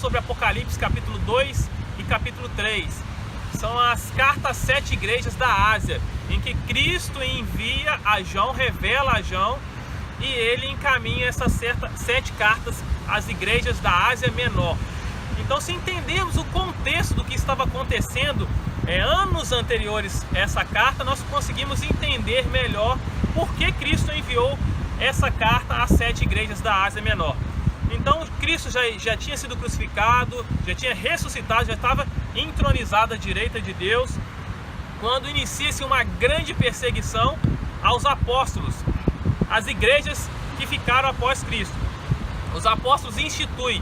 sobre Apocalipse capítulo 2 e capítulo 3. São as cartas às 7 igrejas da Ásia, em que Cristo envia a João, revela a João, e ele encaminha essas 7 cartas às igrejas da Ásia Menor. Então, se entendermos o contexto do que estava acontecendo anos anteriores a essa carta, nós conseguimos entender melhor por que Cristo enviou essa carta às 7 igrejas da Ásia Menor. Então, Cristo já tinha sido crucificado, já tinha ressuscitado, já estava entronizado à direita de Deus, quando inicia-se uma grande perseguição aos apóstolos, às igrejas que ficaram após Cristo. Os apóstolos instituem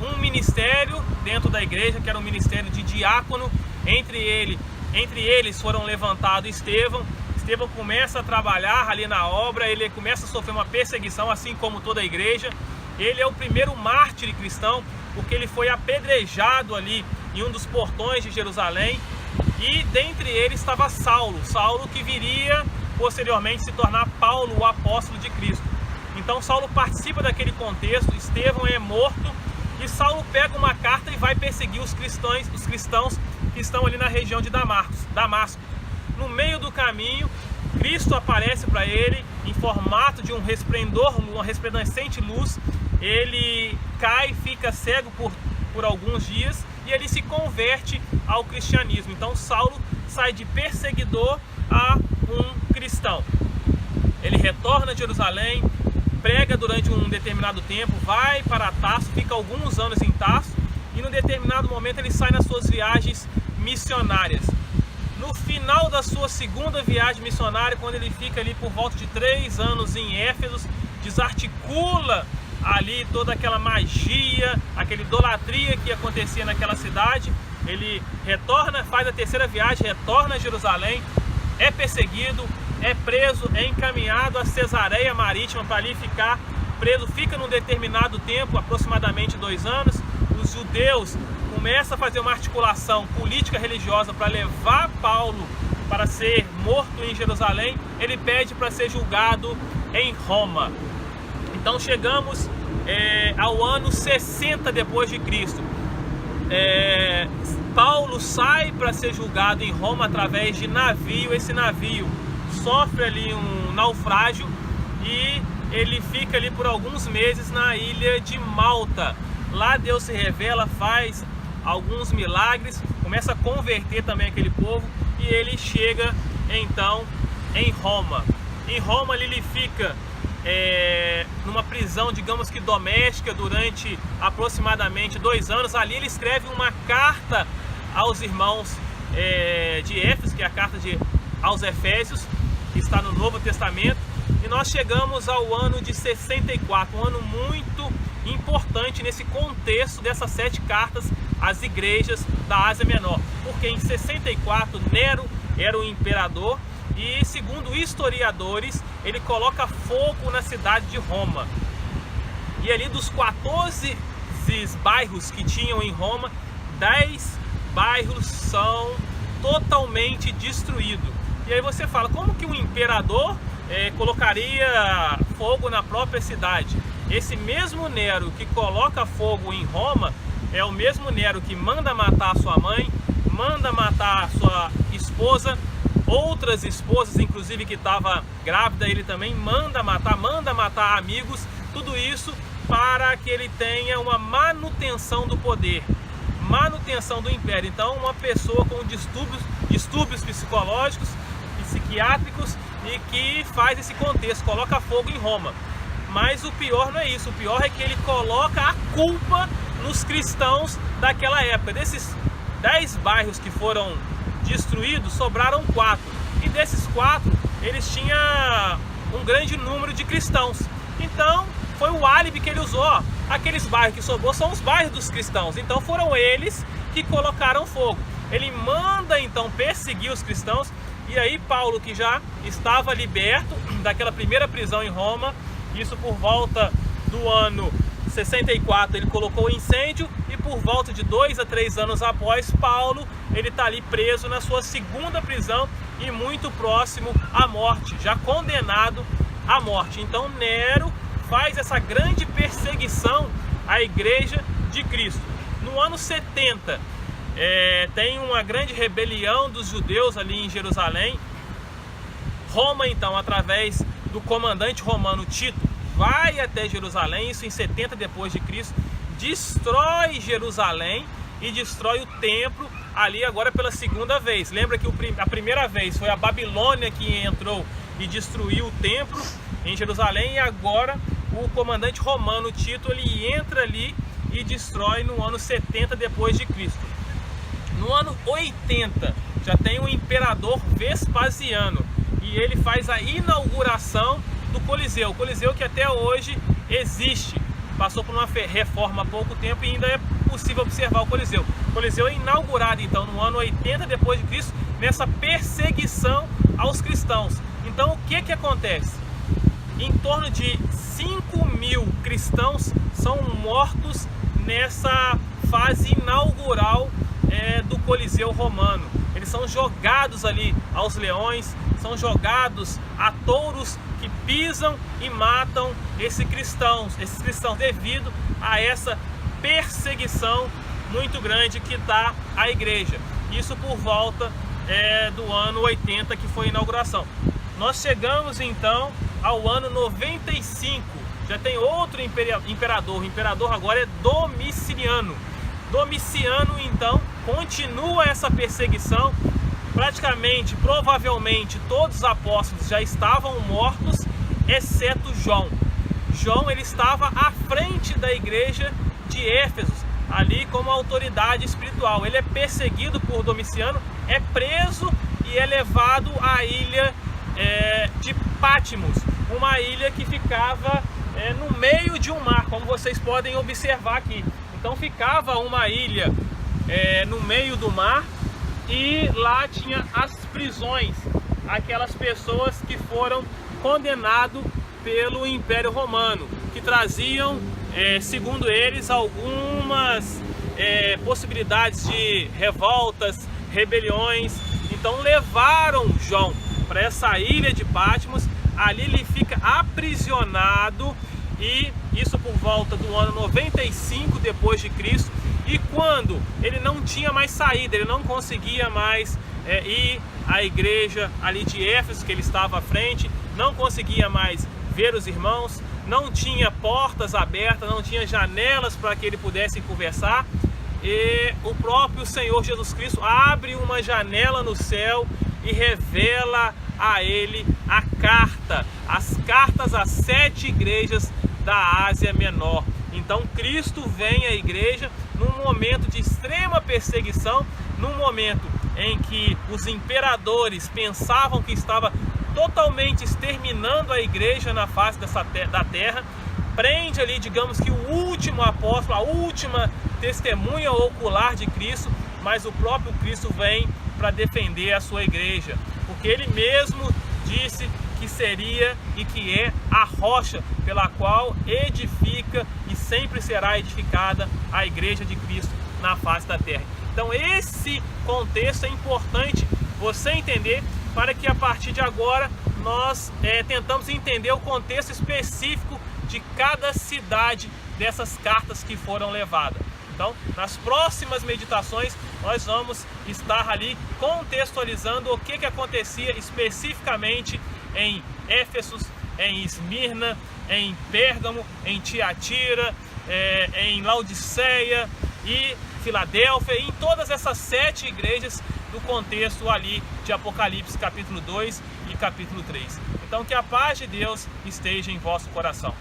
um ministério dentro da igreja, que era um ministério de diácono. Entre eles foram levantados Estevão. Estevão começa a trabalhar ali na obra, ele começa a sofrer uma perseguição, assim como toda a igreja. Ele é o primeiro mártir cristão, porque ele foi apedrejado ali em um dos portões de Jerusalém. E dentre eles estava Saulo que viria posteriormente se tornar Paulo, o apóstolo de Cristo. Então Saulo participa daquele contexto, Estevão é morto, e Saulo pega uma carta e vai perseguir os cristãos que estão ali na região de Damasco. No meio do caminho, Cristo aparece para ele em formato de um resplendor, uma resplandecente luz. Ele cai, fica cego por alguns dias, e ele se converte ao cristianismo. Então Saulo sai de perseguidor a um cristão. Ele retorna a Jerusalém, prega durante um determinado tempo, vai para Tarso, fica alguns anos em Tarso, e num determinado momento ele sai nas suas viagens missionárias. No final da sua segunda viagem missionária, quando ele fica ali por volta de 3 anos em Éfeso, desarticula ali toda aquela magia, aquela idolatria que acontecia naquela cidade. Ele retorna, faz a terceira viagem, retorna a Jerusalém, é perseguido, é preso, é encaminhado a Cesareia Marítima para ali ficar preso, fica num determinado tempo, aproximadamente 2 anos. Os judeus começam a fazer uma articulação política religiosa para levar Paulo para ser morto em Jerusalém. Ele pede para ser julgado em Roma. Então chegamos ao ano 60 depois de Cristo. Paulo sai para ser julgado em Roma através de navio. Esse navio sofre ali um naufrágio e ele fica ali por alguns meses na ilha de Malta. Lá Deus se revela, faz alguns milagres, começa a converter também aquele povo, e ele chega então em Roma. Em Roma ali ele fica numa prisão, digamos que doméstica, durante aproximadamente 2 anos. Ali ele escreve uma carta aos irmãos de Éfeso, que é a carta aos Efésios, que está no Novo Testamento. E nós chegamos ao ano de 64, um ano muito importante nesse contexto dessas 7 cartas às igrejas da Ásia Menor, porque em 64 Nero era o imperador, e segundo historiadores ele coloca fogo na cidade de Roma. E ali dos 14 bairros que tinham em Roma, 10 bairros são totalmente destruídos. E aí você fala, como que um imperador colocaria fogo na própria cidade? Esse mesmo Nero que coloca fogo em Roma é o mesmo Nero que manda matar a sua mãe, manda matar a sua esposa, outras esposas, inclusive que estava grávida, ele também manda matar amigos. Tudo isso para que ele tenha uma manutenção do poder, manutenção do império. Então, uma pessoa com distúrbios psicológicos, psiquiátricos, e que faz esse contexto, coloca fogo em Roma. Mas o pior não é isso, o pior é que ele coloca a culpa nos cristãos daquela época. Desses 10 bairros que foram destruídos, sobraram 4, e desses 4 eles tinham um grande número de cristãos. Então foi o álibi que ele usou. Aqueles bairros que sobrou são os bairros dos cristãos, então foram eles que colocaram fogo. Ele manda então perseguir os cristãos. E aí Paulo, que já estava liberto daquela primeira prisão em Roma, isso por volta do ano 64, ele colocou incêndio, e por volta de 2 a 3 anos após, Paulo ele está ali preso na sua segunda prisão e muito próximo à morte, já condenado à morte. Então Nero faz essa grande perseguição à igreja de Cristo. No ano 70, tem uma grande rebelião dos judeus ali em Jerusalém. Roma, então, através do comandante romano Tito, vai até Jerusalém, isso em 70 depois de Cristo, destrói Jerusalém e destrói o templo ali agora pela segunda vez. Lembra que a primeira vez foi a Babilônia que entrou e destruiu o templo em Jerusalém, e agora o comandante romano Tito, ele entra ali e destrói no ano 70 depois de Cristo. No ano 80 já tem o imperador Vespasiano e ele faz a inauguração do Coliseu. O Coliseu que até hoje existe, passou por uma reforma há pouco tempo e ainda é possível observar o Coliseu. O Coliseu é inaugurado então no ano 80 depois de Cristo, nessa perseguição aos cristãos. Então o que acontece? Em torno de 5.000 cristãos são mortos nessa fase inaugural do Coliseu romano. Eles são jogados ali aos leões, são jogados a touros que pisam e matam esses cristãos devido a essa perseguição muito grande que está a igreja. Isso por volta do ano 80, que foi a inauguração. Nós chegamos então ao ano 95, já tem outro imperador. O imperador agora é Domiciano. Domiciano então continua essa perseguição. Praticamente, provavelmente todos os apóstolos já estavam mortos, exceto João. João, ele estava à frente da igreja de Éfeso, ali como autoridade espiritual. Ele é perseguido por Domiciano, é preso e é levado à ilha de Patmos, uma ilha que ficava no meio de um mar, como vocês podem observar aqui. Então ficava uma ilha no meio do mar, e lá tinha as prisões, aquelas pessoas que foram condenadas pelo Império Romano, que traziam, segundo eles, algumas possibilidades de revoltas, rebeliões. Então levaram João para essa ilha de Patmos, ali ele fica aprisionado, e isso por volta do ano 95 depois de Cristo. E quando ele não tinha mais saída, ele não conseguia mais ir à igreja ali de Éfeso, que ele estava à frente, não conseguia mais ver os irmãos, não tinha portas abertas, não tinha janelas para que ele pudesse conversar, e o próprio Senhor Jesus Cristo abre uma janela no céu e revela a ele as cartas às 7 igrejas da Ásia Menor. Então Cristo vem à igreja num momento de extrema perseguição, num momento em que os imperadores pensavam que estava totalmente exterminando a igreja na face da terra. Prende ali, digamos que o último apóstolo, a última testemunha ocular de Cristo, mas o próprio Cristo vem para defender a sua igreja, porque ele mesmo disse que seria e que é a rocha pela qual edifica e sempre será edificada a igreja de Cristo na face da terra. Então esse contexto é importante você entender, para que a partir de agora nós tentamos entender o contexto específico de cada cidade dessas cartas que foram levadas. Então, nas próximas meditações, nós vamos estar ali contextualizando o que acontecia especificamente em Éfeso, em Esmirna, em Pérgamo, em Tiatira, em Laodiceia e Filadélfia, e em todas essas 7 igrejas do contexto ali de Apocalipse capítulo 2 e capítulo 3. Então que a paz de Deus esteja em vosso coração.